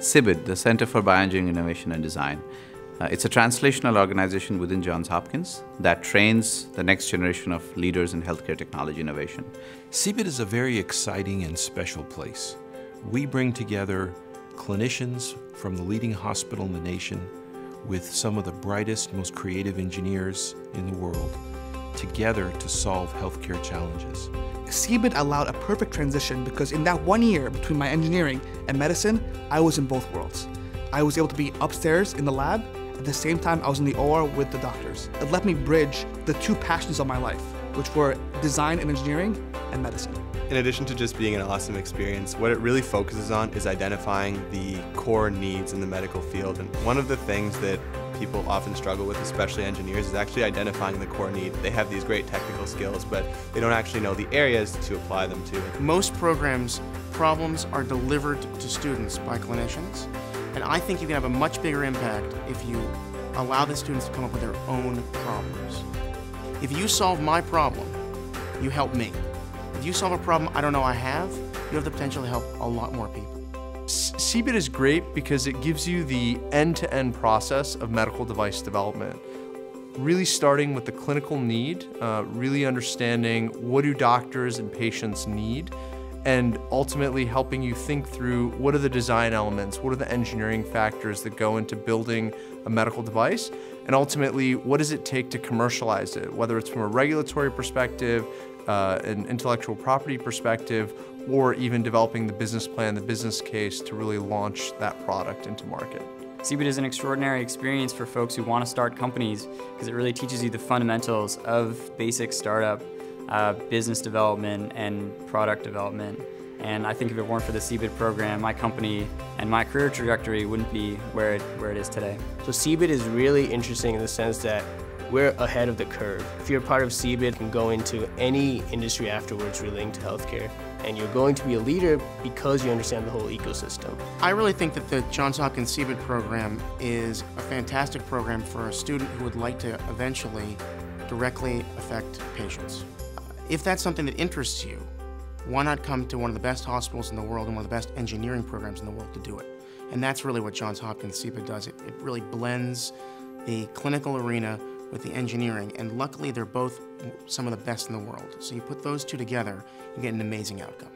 CBID, the Center for Bioengineering Innovation and Design. It's a translational organization within Johns Hopkins that trains the next generation of leaders in healthcare technology innovation. CBID is a very exciting and special place. We bring together clinicians from the leading hospital in the nation with some of the brightest, most creative engineers in the world together to solve healthcare challenges. CBID allowed a perfect transition because in that 1 year between my engineering and medicine, I was in both worlds. I was able to be upstairs in the lab, at the same time I was in the OR with the doctors. It let me bridge the two passions of my life, which were design and engineering and medicine. In addition to just being an awesome experience, what it really focuses on is identifying the core needs in the medical field. And one of the things that people often struggle with, especially engineers, is actually identifying the core need. They have these great technical skills, but they don't actually know the areas to apply them to. Most programs' problems are delivered to students by clinicians, and I think you can have a much bigger impact if you allow the students to come up with their own problems. If you solve my problem, you help me. If you solve a problem I don't know I have, you have the potential to help a lot more people. CBID is great because it gives you the end-to-end process of medical device development. Really starting with the clinical need, really understanding what do doctors and patients need, and ultimately helping you think through what are the design elements, what are the engineering factors that go into building a medical device, and ultimately what does it take to commercialize it, whether it's from a regulatory perspective, an intellectual property perspective, or even developing the business plan, the business case to really launch that product into market. CBID is an extraordinary experience for folks who want to start companies because it really teaches you the fundamentals of basic startup, business development, and product development. And I think if it weren't for the CBID program, my company and my career trajectory wouldn't be where it is today. So CBID is really interesting in the sense that we're ahead of the curve. If you're part of CBID, you can go into any industry afterwards relating to healthcare, and you're going to be a leader because you understand the whole ecosystem. I really think that the Johns Hopkins CBID program is a fantastic program for a student who would like to eventually directly affect patients. If that's something that interests you, why not come to one of the best hospitals in the world and one of the best engineering programs in the world to do it? And that's really what Johns Hopkins CBID does. It really blends the clinical arena with the engineering, and luckily they're both some of the best in the world. So you put those two together, you get an amazing outcome.